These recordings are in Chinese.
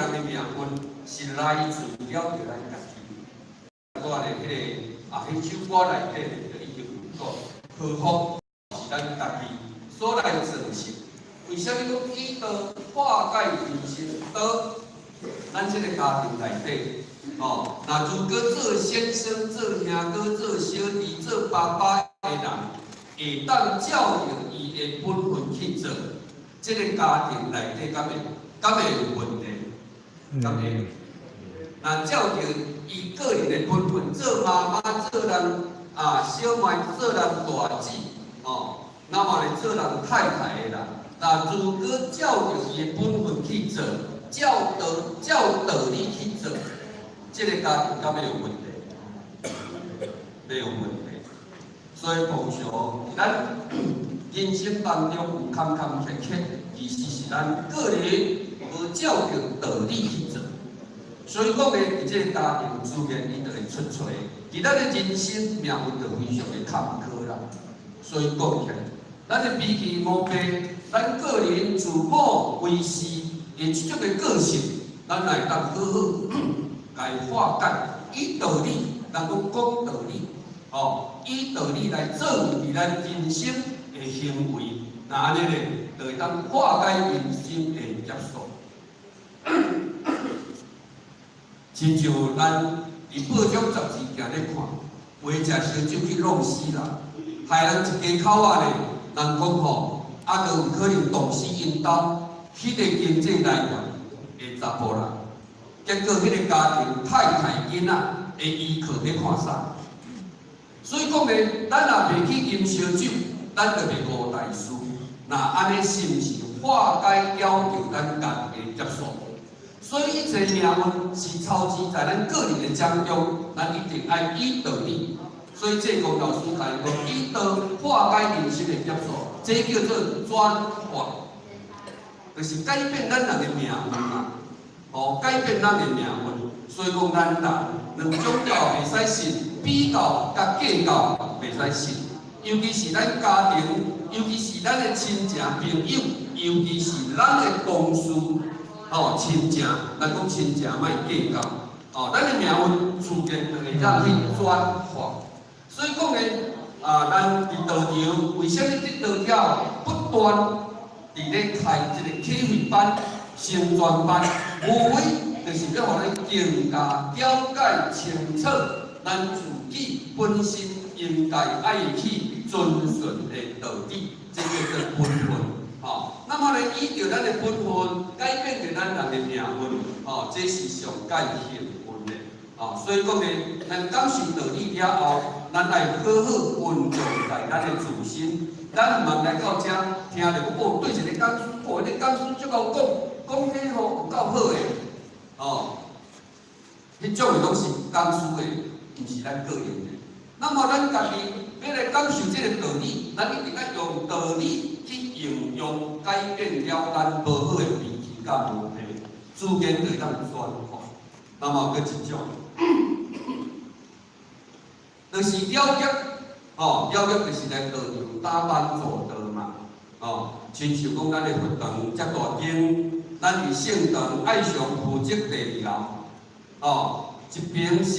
人的命运是来自了着咱家己。我咧迄首歌内底就已经有讲，幸福是咱家己所来造成。为什么讲以道化解人生道？咱这个家庭内底，那如果做先生、做兄哥、做小弟、做爸爸的人，会当照着伊的本分去做，这个家庭内底敢会有问题？敢会？那照着伊个人的本分，做妈妈、做人小妹、做人大姊，那么咧做人太太的人，那如果照着伊的本分去做，照道理去做，这个家庭敢会有问题？没有问题。所以奉上咱人生当中有坎坎坷坷，其实是咱个人无照着道理去做。所以讲咧，伫这个家庭自然伊就会出错，伫咱的人生命运就非常的坎坷啦。所以讲起来，咱的脾气毛病，咱个人自我为是的这种的个性，咱来当好好来化解，以道理，咱讲讲道理，以道理来做伫咱人生的行为，那安尼咧，就会当化解人生的业束。亲像咱伫报章杂志行咧看，话食烧酒去弄死人，害人一家口仔咧，人讲就有可能冻死因兜迄个经济来源的查甫人。结果迄个家庭太太囡仔会依靠咧看啥？所以讲咧，咱若袂去饮烧酒，咱就袂误大事。那安尼是毋是化解了着咱家己的业束？所以一切命运是操之在咱个人的掌中，咱一定爱以道理。所以这公老师讲以道化解人生的业束，这叫做转化，就是改变咱人的命运嘛。改变咱的命运。所以讲咱人两种教袂使信，比较甲计较袂使信。尤其是咱家庭，尤其是咱的亲情朋友，尤其是咱的同事。亲情，咱讲亲情莫计较，咱的命运自然就会让去转化。所以讲咧，咱伫道场，为什么伫道场不断伫咧开这个体会班、升专班，无非就是要互咱更加了解清楚咱自己本身应该爱去遵循的道理，这叫做本分。那么咧，依照咱的本分，改变着咱人的命运，这是上界幸运的。所以讲咧，咱感受道理了后，咱来好好运用在咱的自身。咱毋通来到遮听着对一个讲师，迄个讲师足够讲迄有够好的，迄种的拢是讲师的，毋是咱个人的。那么咱家己要来感受这个道理，咱一定要用道理。去应用改变了咱无好的脾气甲毛病，自然就当转化。那么，佫一种，就是了解，了解就是来道场打班做道嘛，亲像讲咱的佛堂遮大间，咱伫圣堂爱上负责第二楼，一边是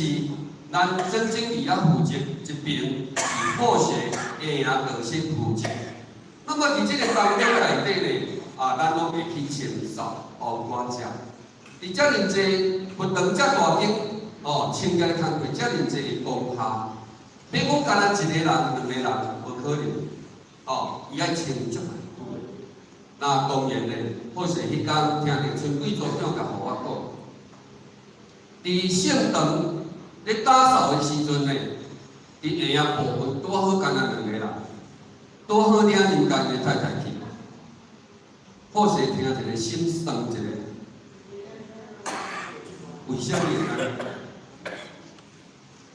咱真正理啊负责，一边是破学下营道先负责。那么伫这个当中内底咧，咱拢会去承受包括遮。伫遮尔济佛堂遮大间，清洁的工课遮尔济的功下，要讲干那一个人、两个人，无可能。伊爱清足。那当然咧，好势迄天听着村贵组长甲互我讲，伫圣堂咧打扫的时阵咧，伫下营部分拄好干那两个人。多好领人家的太太去，好势听一个心酸一个，为什么会安尼？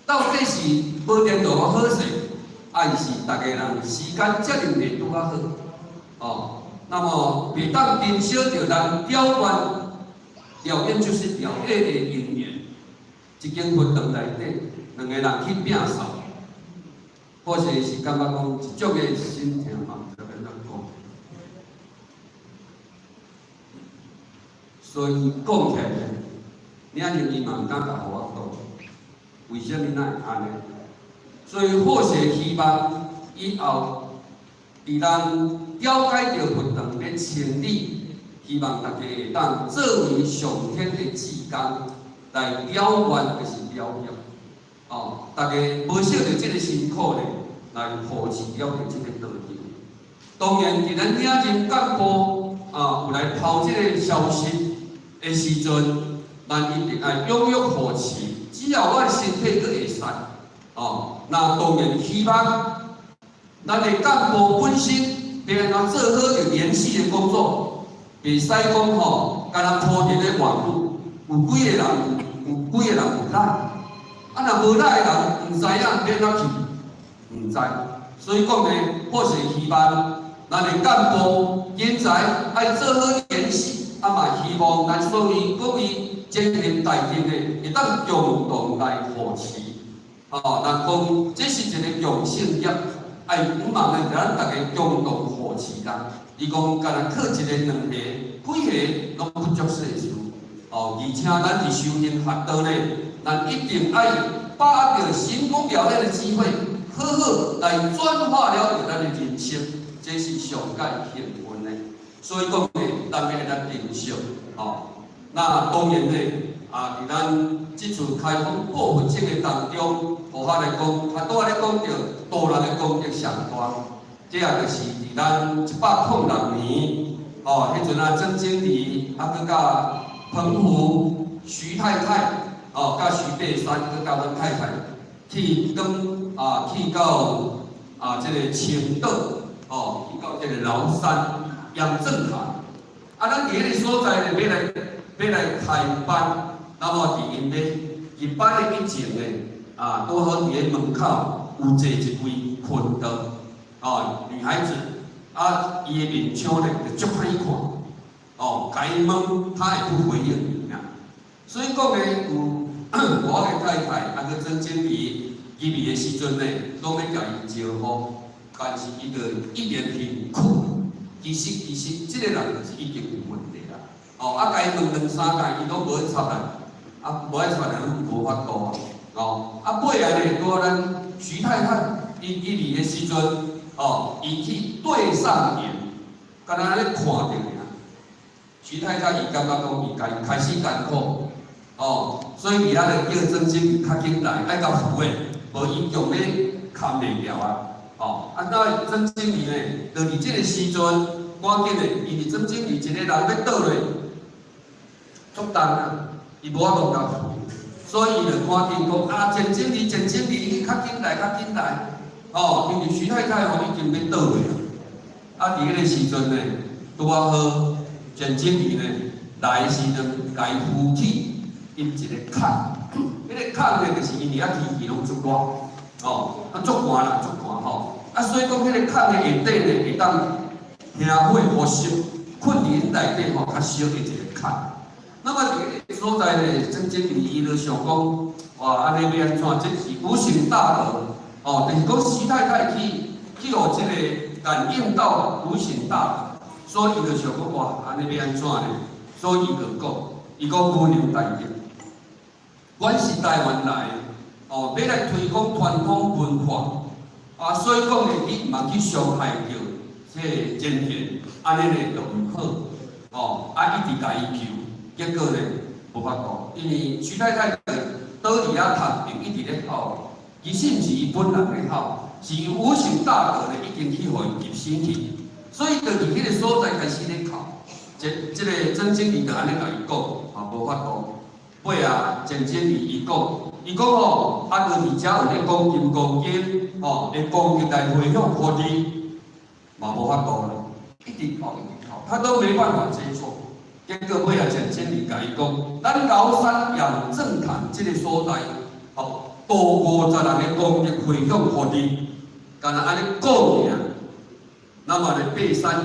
到底是无颠倒我好势，还是大家人时间责任袂拄啊好？那么袂当减少着人表演就是表演的因缘。一间佛堂内底，两个人去摒扫。或者是感觉讲一种的心情嘛，就安怎讲。所以讲起来，你啊认伊嘛毋敢甲我讲，为什么那会安尼？所以或许希望以后，伫咱了解到佛堂的清理，希望大家会当作为上天的志工来了愿，就是了结。哦，大家无少着这个辛苦咧，来扶持了这个道场。当然，伫咱领任干部有来抛这个消息的时阵，咱一定要踊跃扶持。只要我身体佫会使，那当然希望咱的干部本身别安怎做好着联系的工作，袂使讲敢若铺伫咧网络，有几个人有来。若无来的人，毋知影要怎去，毋知。所以讲呢，或是希望咱的干部现在爱做好联系，嘛希望咱所有各位精英大众的会当共同来扶持。咱讲这是一个共性业，爱毋茫的咱大家共同扶持啦。伊讲干若靠一个两个、几个拢不足世事。而且咱伫修行学道呢。咱一定要把握成功表演的机会，好好来转化了咱的人生，这是上界幸运的。所以讲呢，咱要会当珍惜。那当然呢，伫咱这次开放报佛节的当中，互我来讲，拄仔咧讲到道人的功德上大，这也就是伫咱106年，迄阵曾经理佮甲澎湖徐太太。甲徐白山，佮甲阮太太去去到这个青岛，去到这个崂山养正堂。咱伫迄个所在呢，要来开班，那么伫因咧入班的以前呢，拄好伫咧门口有坐一位困道，女孩子，伊的面相呢就足歹看，甲伊问，她也不回应你啊。所以讲呢，有我的太太，佮曾经理入面的时阵呢，拢要甲伊招呼，但是伊个一脸很苦。其实，这个人就是已经有问题啦。甲伊问两三届，伊拢无去插咱，无爱插咱，无法度啊。尾啊呢，拄咱徐太太伊入面的时阵，伊去对上眼，敢若咧看着尔。徐太太伊感觉讲伊开始艰苦。所以伊就叫曾经理较紧来，爱到府诶，无伊强咧扛袂了啊！那曾经理呢，就伫这个时阵，赶紧诶，因为曾经理一个人要倒落，足重啊，伊无法度到府，所以伊就赶紧讲前经理，你较紧来，因为徐太太已经要倒落啊！伫迄个时阵呢，拄好前经理呢来时阵，家夫妻。因一个坎，迄个坎呢，就是因为天气拢足热，足寒啦，所以讲迄个坎的下底呢，会当听火呼吸，困伫因内底较小的一个坎。那么伫个所在呢，曾经理伊就想讲，安尼要安怎？这是无形大德，就是讲徐太太去互这个感应到无形大德，所以伊就想讲，安尼要安怎呢？所以伊就讲，伊讲无量大德。阮是台湾来，要来推广传统文化，所以讲呢，你毋通去伤害着这个人权，安尼呢就毋好，一直甲伊求，结果呢无法度，因为徐太太倒伫遐读，并一直咧哭，其实毋是伊本人咧哭，是无形大德呢已经去互伊入身去，所以就伫迄个所在开始咧哭，这个曾经理就安尼甲伊讲，无法度。尾前经理伊讲就是伫遮有咧讲金刚经，会讲起来回向互你，嘛无法度啦，一直哭，他都没办法接受。结果尾前经理甲伊讲，咱崂山养正堂这个所在，多50人的功德回向互你，干那安尼讲尔。那么咧爬山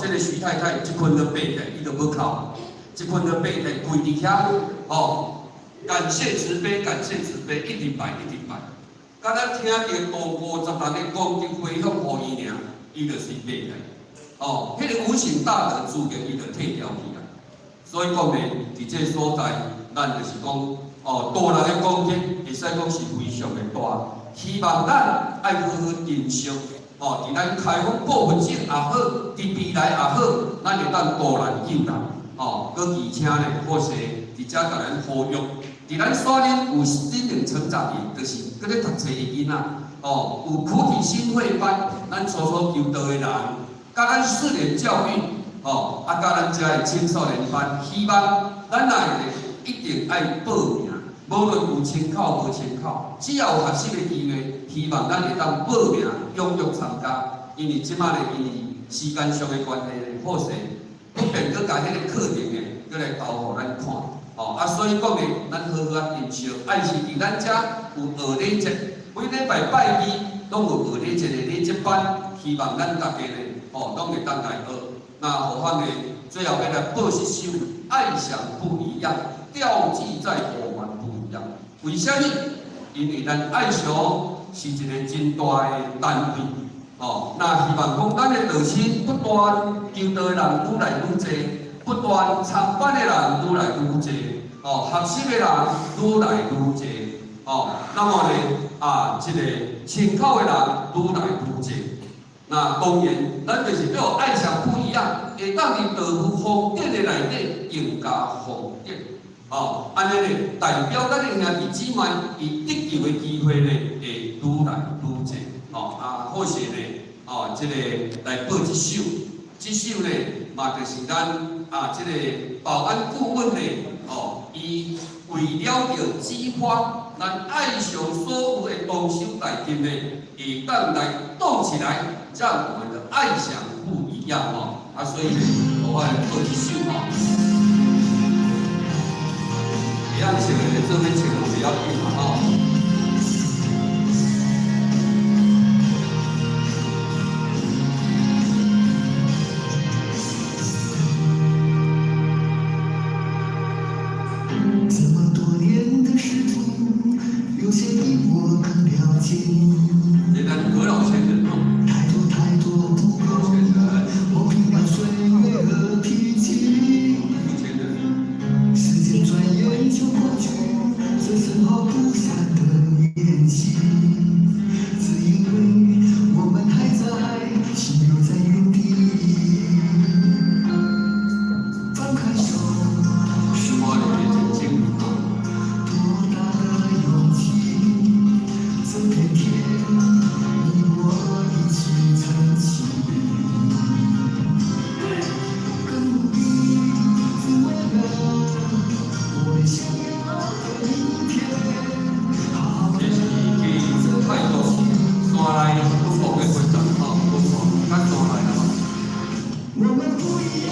这个徐太太一困就爬起来，伊就要哭。一困就爬起来跪伫遐，感谢慈悲，一直拜。敢若听到多50人的功德回向互伊尔，伊就是爬起来。迄个无形大德注定伊就退掉去啦。所以讲呢，伫这所在，咱就是讲，大人的功德，会使讲是非常的大。希望咱爱好好珍惜，伫咱开放部分性也好，伫未来也好，咱会当大人救人，搁而且呢，或是伫遮甲咱呼吁，伫咱所领有心灵成长的，就是搁咧读册的囡仔，有菩提心会班，咱所求道的人，甲咱4年教育，甲咱遮的青少年班，希望咱来一定爱报名。无论有参考无参考，只要有合适的机会，希望咱会当报名踊跃参加。因为即摆呢，因为时间上的关系呢，或是不便搁甲迄个课程呢，搁来交互咱看。所以讲呢，咱好好珍惜。爱是伫咱遮有学礼节，每礼拜拜二拢有学礼节的礼节班，希望咱大家呢，拢会当来学。那何况呢，最后要来报一首《爱想不一样》，调剂在我们。为虾米？因为咱爱上是一个真大的单位，那希望讲咱的道亲不断求道的人愈来愈多，不断参班的人愈来愈多，学习的人愈来愈多，那么呢，这个参考的人愈来愈多。那当然，咱就是要爱想不一样，会当伫道府方典的内底应加方典。安尼呢，代表咱的兄弟姊妹，伊得救的机会呢，会愈来愈多。或是呢，这个来报一首，呢，嘛就是咱这个保安顾问呢，伊为了着激发咱爱上所有的动手代金呢，会当来动起来，让我们的爱想不一样所以呢，我来报一首一样请的这边请的比较硬嘛这么多年的仕途，有些比我更了解你。也咱何老先生太多不够，我平淡岁月和脾气。时间转眼就过去，这身后不散的年纪，只因为我们还在，心留在原地。放开手，是我的眼睛多大的勇气，这片天，你我一起撑起。更努力，只为了我们想要的明天。好好的泰国山来不错的活动不错，咱山来了我们不一样。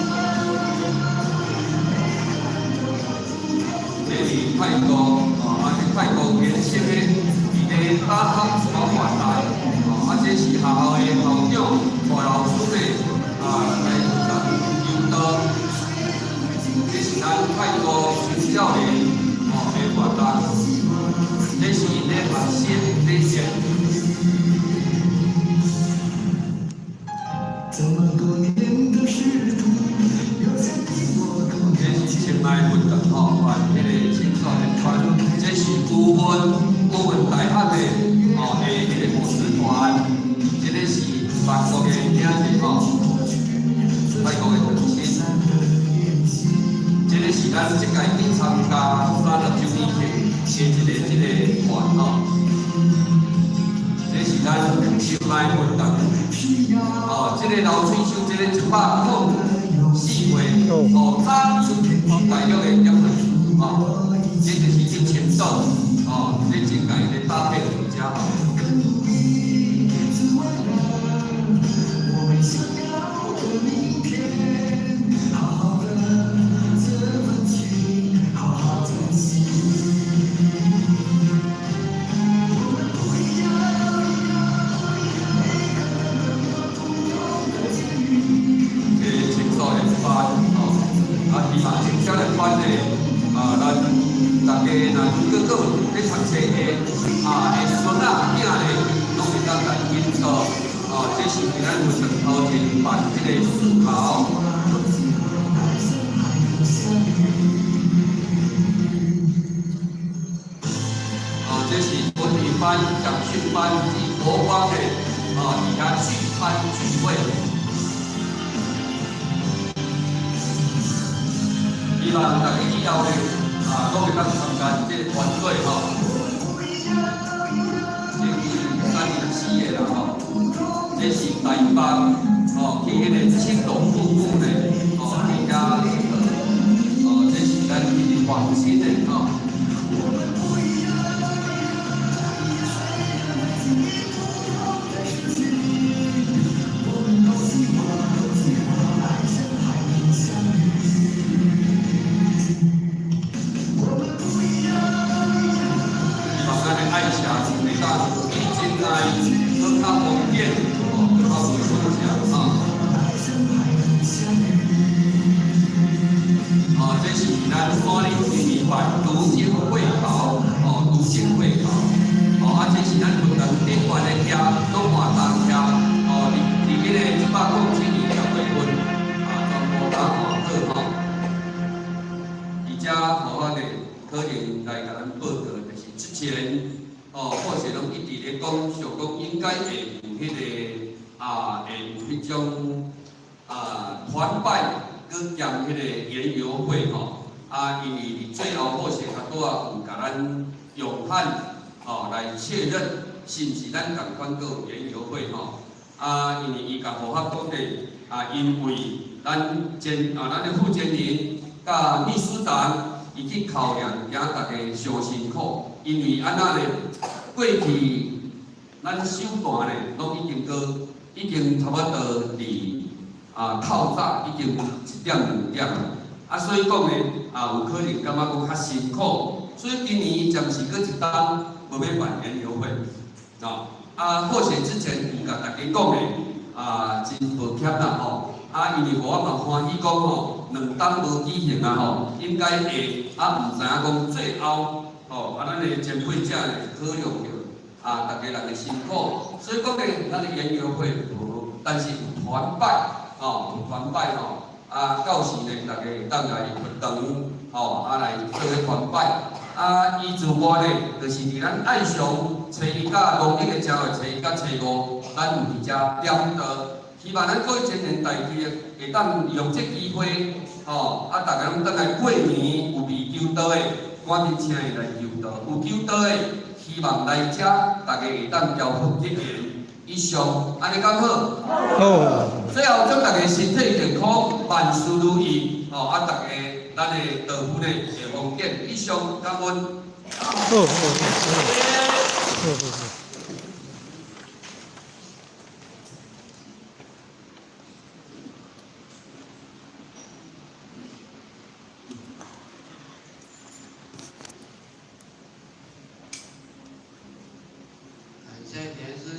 这是泰国是泰国原生的一个大学所换来，这是学校的校长、蔡老师的来引导，这是咱泰国青少年的活动，这是因的学生这些。这么多年的仕途，有些比我更这是清迈运动迄个青少年团，这是顾问大学的迄个牧师团，这个是法国的兄弟泰国的同亲，这个是咱即届去参加30周年的这个团这是咱清迈运动这个老水手，这个194岁早大约的业这就是一千多这真届的搭配比较好。我们想要的明天，好好的这份情，好好珍惜。我们不一样，每个人都有不同的境遇。青少年班希望青少年班的咱大家若各个咧读册的孙仔囝咧，拢会当来引导这是咱文成头前办这个思考。班、讲训班及国光的底下聚餐聚会。希望大家以后咧拢会当参加这个团队这是304个啦这是台北去迄个青龙瀑布咧去遐这是咱去创新的这是咱302读经会考读经会考这是咱云林顶悬的遐拢活动遐伫迄个197年10月份全部打换课而且咱的可能来甲咱报告，就是之前或许拢一直咧讲，想讲应该会有迄个会有迄种团拜。佮兼迄个研游会因为最后或许较多有甲咱永汉来确认，是毋是咱共款个研游会因为伊甲互合讲咧因为咱的副监理甲秘书长伊去考量，惊大家上辛苦，因为安那咧过去咱首段咧拢已经差不多离。透早已经1点2点所以讲咧有可能感觉讲较辛苦，所以今年暂时搁一单无要办研游会或许之前有甲大家讲咧真抱歉啦因为我嘛欢喜讲2单无举行应该会毋知影讲最后咱的前辈者咧考量着大家人的辛苦，所以讲咧咱的研游会无，但是有团拜。有团拜到时咧，大家会当来活动来做个团拜伊之外咧，就是伫咱爱上初一甲农历的正月初一甲初5，咱有伫遮点的，希望咱各位青年代志会当利用这机会大家拢当来过年有未求道的，赶紧请伊来求道；有求道的，希望来遮大家会当交福结缘。以上，安尼讲好。好。最后祝大家身体健康，万事如意。大家咱的道府呢会丰健。以上，感恩。好。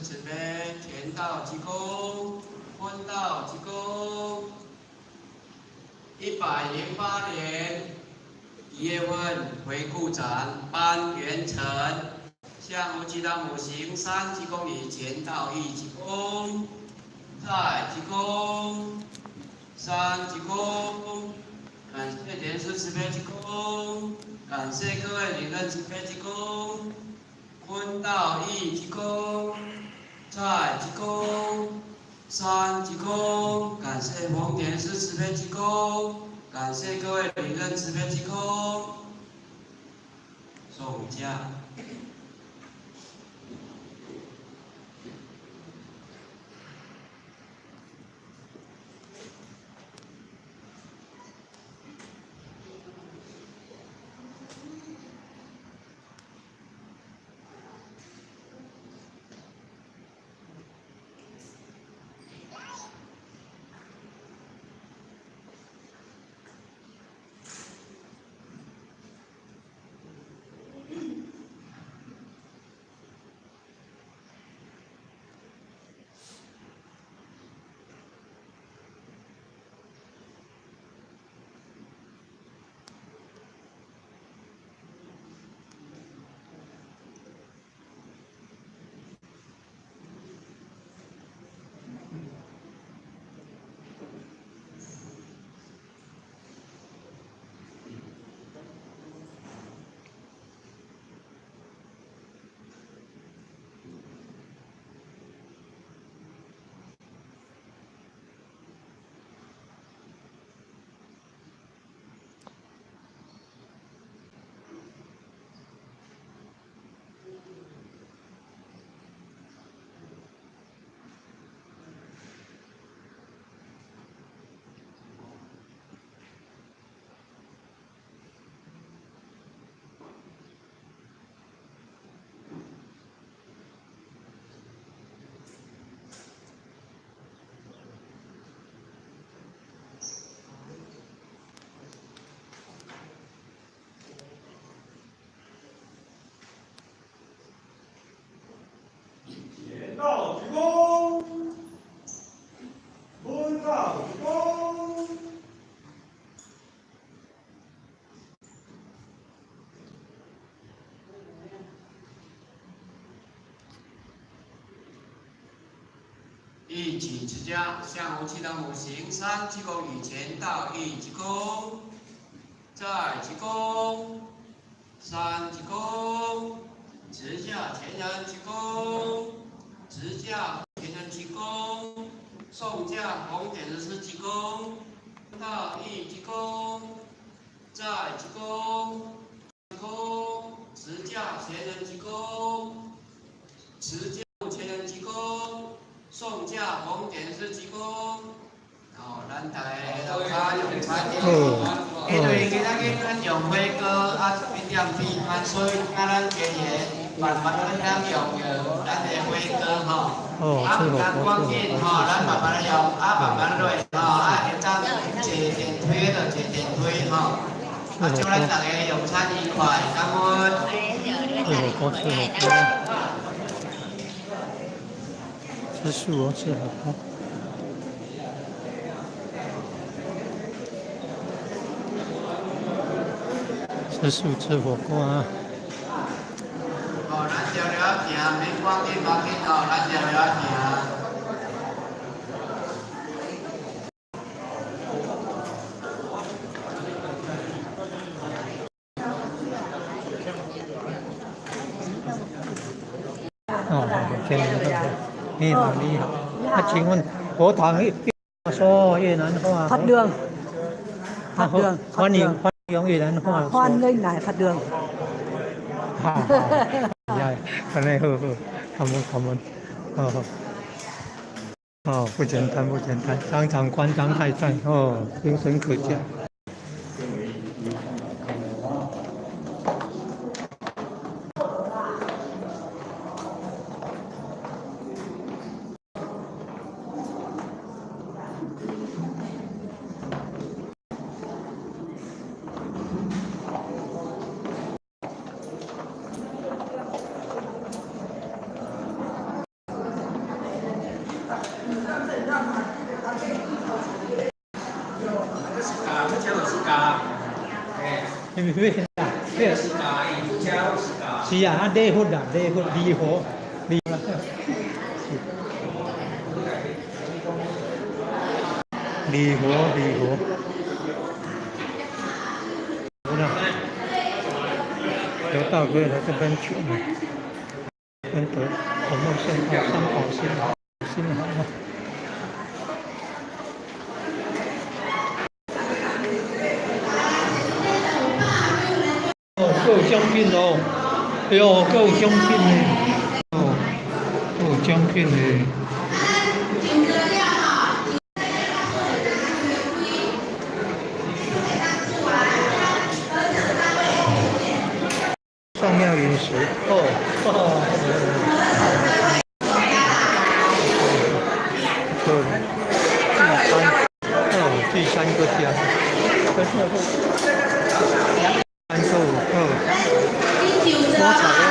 慈悲，天道济公，坤道济公。108年1月份回顾展颁元辰，向无极的母行3济公里前道义济公，在济公，3济公，感谢莲师慈悲济公，感谢各位灵恩慈悲济公，坤道义济公。在济公，3济公，感谢蒙莲师慈悲济公，感谢各位灵恩慈悲济公，送驾。一起持家，向无期的母行三鞠躬与前道义鞠躬，再鞠躬，三鞠躬，持家前人鞠躬，持家前人鞠躬，送家红点是鞠躬，道义鞠躬，再鞠躬，鞠躬，持家前人鞠躬，持家前人鞠躬。送驾红点是鞠躬，咱大家都卡用餐的，因为今仔咱用火锅1点比万岁，咱今日慢慢咱用咱的火锅咱关键咱慢慢用，慢慢来，会当坐电梯就坐电梯祝咱大家用餐愉快，感恩。吃素哦，吃火锅。吃素吃火锅啊！咱聊聊天，免光紧咱聊聊天。天哪！你好，你好。請問嗰堂說越南話？Phát đường. Phát đường. Hoan nghênh越南話。Hoan nghênh lại phát đường. Dạ, cái này cảm ơn. 不简单，当场官张太在精神可嘉。是啊，地活啊，地活离火，离了。离火。好了，有到贵了这边去了，跟得我们现在三宝心好。够香槟哦，哎呦，够香槟呢，够香槟呢。上庙饮食第三个家，三个。多彩